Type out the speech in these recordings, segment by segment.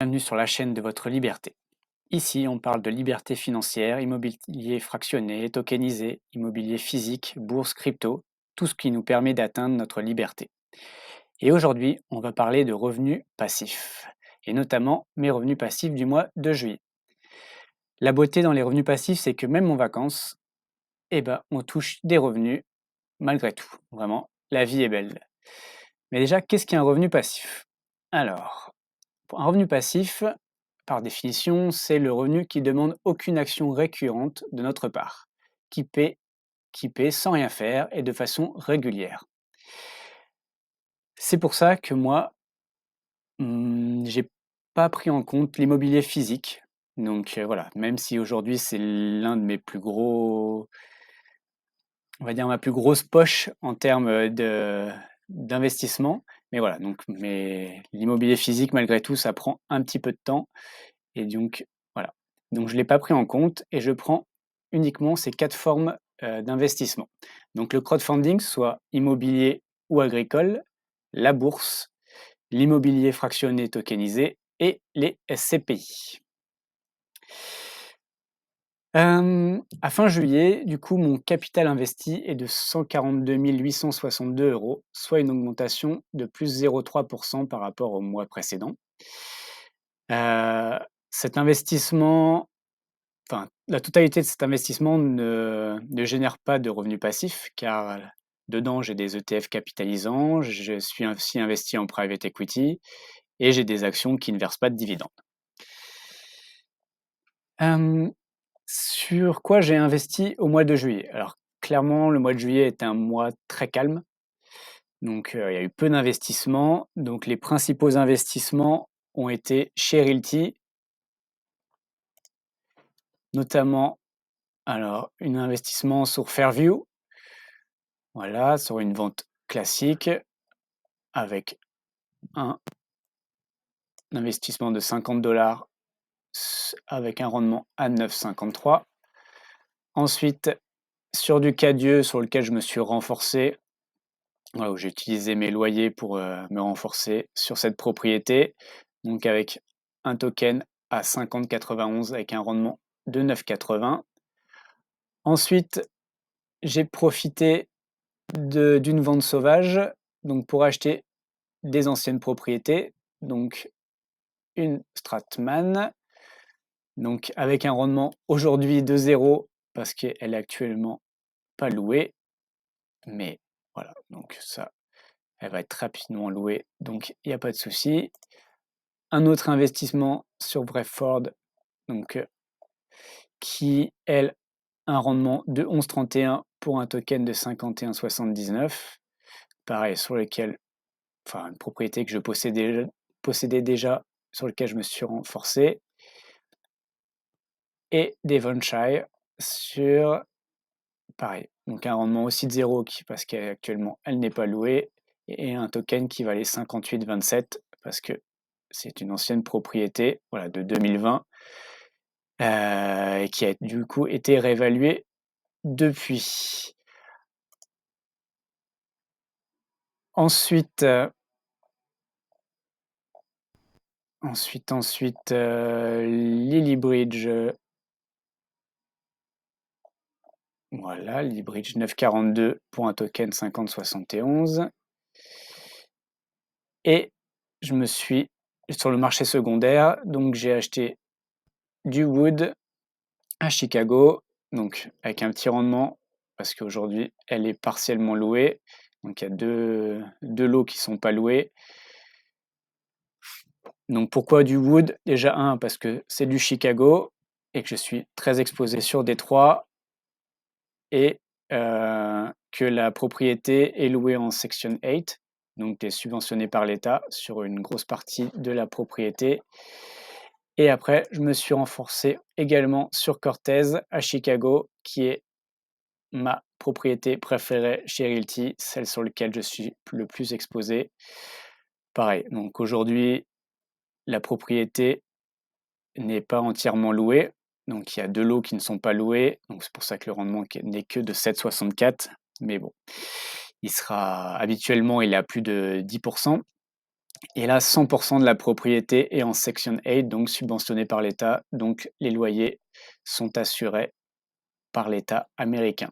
Bienvenue sur la chaîne de votre liberté. Ici, on parle de liberté financière, immobilier fractionné, tokenisé, immobilier physique, bourse, crypto, tout ce qui nous permet d'atteindre notre liberté. Et aujourd'hui, on va parler de revenus passifs, et notamment mes revenus passifs du mois de juillet. La beauté dans les revenus passifs, c'est que même en vacances, on touche des revenus malgré tout. Vraiment, la vie est belle. Mais déjà, qu'est-ce qu'un revenu passif? Alors, un revenu passif, par définition, c'est le revenu qui demande aucune action récurrente de notre part, qui paie, qui paie sans rien faire et de façon régulière. C'est pour ça que moi, j'ai pas pris en compte l'immobilier physique. Donc voilà, même si aujourd'hui c'est l'un de mes plus gros, on va dire ma plus grosse poche en termes d'investissement. Mais voilà, l'immobilier physique, malgré tout, ça prend un petit peu de temps. Et donc, voilà. Donc, je ne l'ai pas pris en compte et je prends uniquement ces 4 formes d'investissement. Donc, le crowdfunding, soit immobilier ou agricole, la bourse, l'immobilier fractionné tokenisé et les SCPI. À fin juillet, du coup, mon capital investi est de 142 862 €, soit une augmentation de plus 0,3% par rapport au mois précédent. Heu, Cet investissement Enfin, la totalité de cet investissement ne génère pas de revenus passifs car, dedans j'ai des ETF capitalisants, je suis aussi investi en private equity et j'ai des actions qui ne versent pas de dividendes. Hem, sur quoi j'ai investi au mois de juillet? Alors clairement, le mois de juillet était un mois très calme, donc il y a eu peu d'investissements. Donc les principaux investissements ont été chez Realty, notamment alors un investissement sur Fairview. Voilà, sur une vente classique avec un investissement de 50 avec un rendement à 9,53. Ensuite, sur du Cadieux sur lequel je me suis renforcé, voilà, où j'ai utilisé mes loyers pour me renforcer sur cette propriété, donc avec un token à 50,91 avec un rendement de 9,80. Ensuite, j'ai profité d'une vente sauvage donc pour acheter des anciennes propriétés, donc une Stratman, donc avec un rendement aujourd'hui de 0 parce qu'elle est actuellement pas louée, mais voilà, donc ça, elle va être rapidement louée, donc il n'y a pas de souci. Un autre investissement sur Breford, donc qui, elle, un rendement de 11,31 pour un token de 51,79. Pareil, sur lequel, enfin, une propriété que je possédais déjà, sur lequel je me suis renforcé. Et Devonshire sur, pareil, donc un rendement aussi de 0 parce qu'actuellement elle n'est pas louée, et un token qui valait 58,27 parce que c'est une ancienne propriété, voilà, de 2020, et qui a du coup été réévaluée depuis. Ensuite, Lilybridge, voilà, Lilybridge 9,42 pour un token 50,71. Et je me suis sur le marché secondaire, donc j'ai acheté du Wood à Chicago, donc avec un petit rendement parce qu'aujourd'hui elle est partiellement louée, donc il y a deux lots qui sont pas loués. Donc pourquoi du Wood? Déjà parce que c'est du Chicago et que je suis très exposé sur Détroit, et que la propriété est louée en Section 8, donc est subventionnée par l'État sur une grosse partie de la propriété. Et après, je me suis renforcé également sur Cortez à Chicago, qui est ma propriété préférée chez Realty, celle sur laquelle je suis le plus exposé. Pareil, donc aujourd'hui, la propriété n'est pas entièrement louée, donc il y a 2 lots qui ne sont pas loués, donc c'est pour ça que le rendement n'est que de 7,64, mais bon, il est à plus de 10 Et là, 100 de la propriété est en Section 8, donc subventionnée par l'État, donc les loyers sont assurés par l'État américain.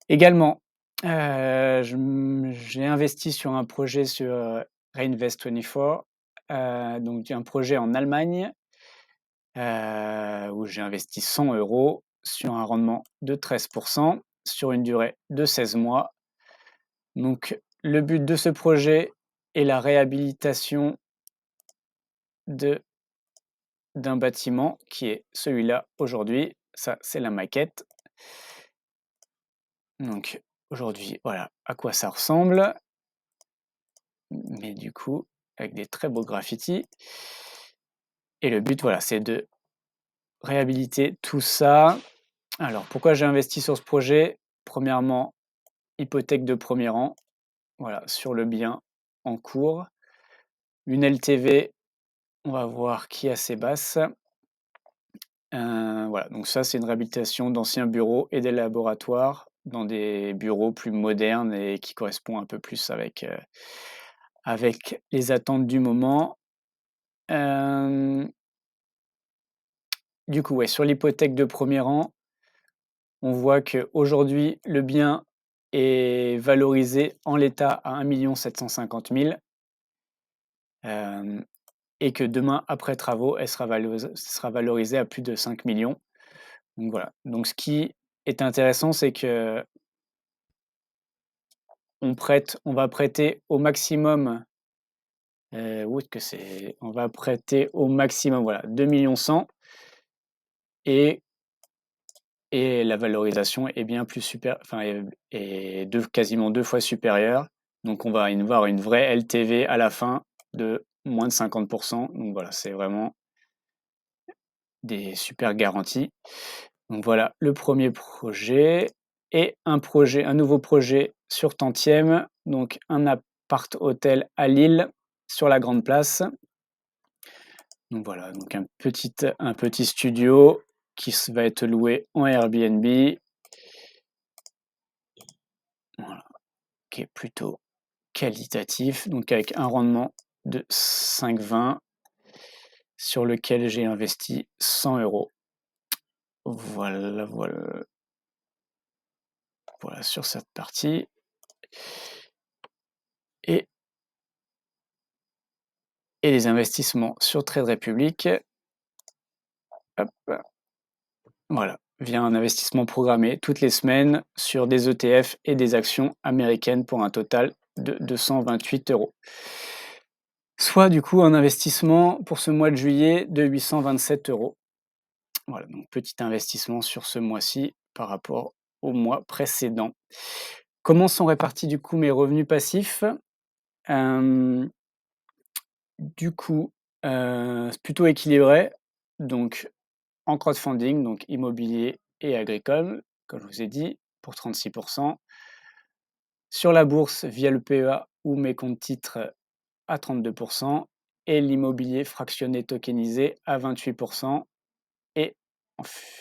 Également, j'ai investi sur un projet sur, Reinvest24, donc un projet en Allemagne, où j'ai investi 100 € sur un rendement de 13 sur une durée de 16 mois. Donc le but de ce projet est la réhabilitation d'un bâtiment qui est celui-là aujourd'hui. Ça, c'est la maquette. Donc aujourd'hui, voilà à quoi ça ressemble. Mais du coup, avec des très beaux graffitis. Et le but, voilà, c'est de réhabiliter tout ça. Alors, pourquoi j'ai investi sur ce projet? Premièrement, hypothèque de premier rang, voilà, sur le bien en cours. Une LTV, on va voir qui est assez basse. Voilà, donc ça, c'est une réhabilitation d'anciens bureaux et des laboratoires dans des bureaux plus modernes et qui correspond un peu plus avec les attentes du moment. Du coup, ouais, sur l'hypothèque de premier rang, on voit qu'aujourd'hui, le bien est valorisé en l'état à 1 750 000 et que demain, après travaux, elle sera valorisée à plus de 5 millions. Donc voilà. Donc ce qui est intéressant, c'est qu'on va prêter au maximum, où est-ce que c'est? On va prêter au maximum, voilà, 2 100 000 et la valorisation est bien plus quasiment 2 fois supérieure. Donc on va avoir une vraie LTV à la fin de moins de 50 Donc voilà, c'est vraiment des super garanties. Donc voilà le premier projet et un nouveau projet sur Tantième, donc un appart-hôtel à Lille sur la Grande Place. Donc voilà, donc un petit studio qui va être loué en Airbnb. Voilà, qui est plutôt qualitatif, donc avec un rendement de 5,20 sur lequel j'ai investi 100 €. Voilà, voilà, voilà sur cette partie. Et, les investissements sur Trade Republic, hop, voilà, via un investissement programmé toutes les semaines sur des ETF et des actions américaines pour un total de 228 €. Soit du coup un investissement pour ce mois de juillet de 827 €. Voilà, donc petit investissement sur ce mois-ci par rapport au mois précédent. Comment sont répartis du coup mes revenus passifs? Du coup, c'est plutôt équilibré, donc en crowdfunding, donc immobilier et agricole, comme je vous ai dit, pour 36 sur la bourse via le PEA ou mes comptes titres à 32 et l'immobilier fractionné tokenisé à 28 et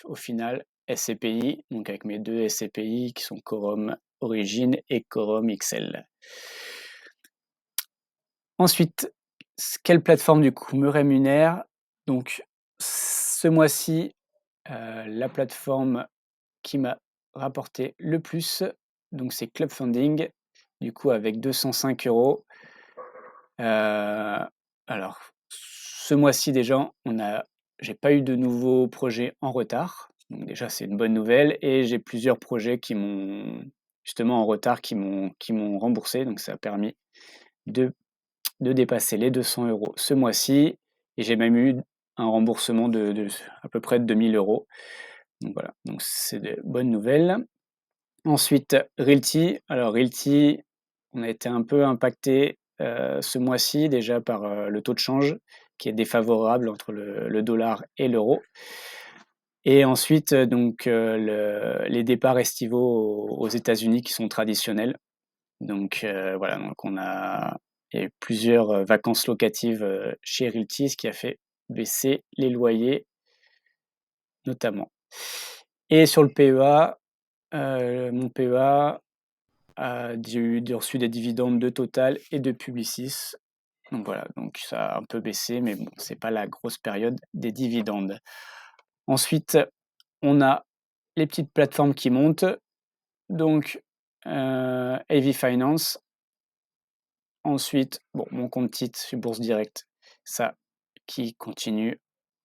au final SCPI, donc avec mes 2 SCPI qui sont Quorum Origin et Quorum XL. Ensuite, quelle plateforme du coup me rémunère? Donc ce mois-ci, la plateforme qui m'a rapporté le plus, donc c'est Clubfunding, du coup avec 205 €. Alors ce mois-ci déjà, j'ai pas eu de nouveaux projets en retard, donc déjà c'est une bonne nouvelle et j'ai plusieurs projets qui m'ont justement en retard qui m'ont remboursé, donc ça a permis de dépasser les 200 € ce mois-ci et j'ai même eu un remboursement de à peu près de 2 000 €. Donc voilà, donc c'est de bonnes nouvelles. Ensuite, Realty. Alors Realty, on a été un peu impacté ce mois-ci déjà par le taux de change qui est défavorable entre le dollar et l'euro. Et ensuite, donc les départs estivaux aux États-Unis qui sont traditionnels. Donc voilà, donc il y a eu plusieurs vacances locatives chez Realty, ce qui a fait baisser les loyers notamment. Et sur le PEA, mon PEA j'ai reçu des dividendes de Total et de Publicis Donc voilà, donc ça a un peu baissé, mais bon, c'est pas la grosse période des dividendes. Ensuite, on a les petites plateformes qui montent, donc Heavy Finance. Ensuite, bon, mon compte titre sur Bourse Direct, ça qui continue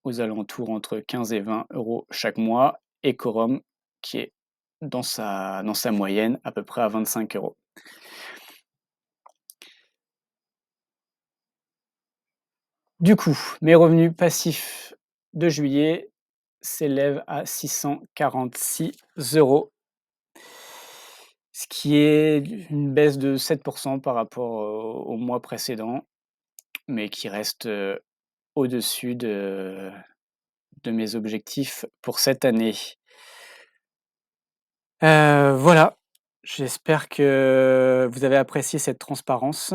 aux alentours entre 15 et 20 euros chaque mois, et Quorum qui est dans sa moyenne à peu près à 25 euros. Du coup, mes revenus passifs de juillet s'élèvent à 646 euros, ce qui est une baisse de 7% par rapport au mois précédent, mais qui reste au-dessus de mes objectifs pour cette année. Voilà, j'espère que vous avez apprécié cette transparence.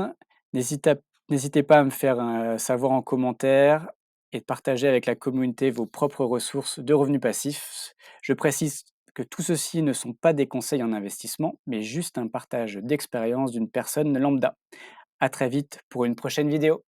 N'hésitez n'hésitez pas à me faire, savoir en commentaire et de partager avec la communauté vos propres ressources de revenus passifs. Je précise que tout ceci ne sont pas des conseils en investissement, mais juste un partage d'expérience d'une personne lambda. À très vite pour une prochaine vidéo.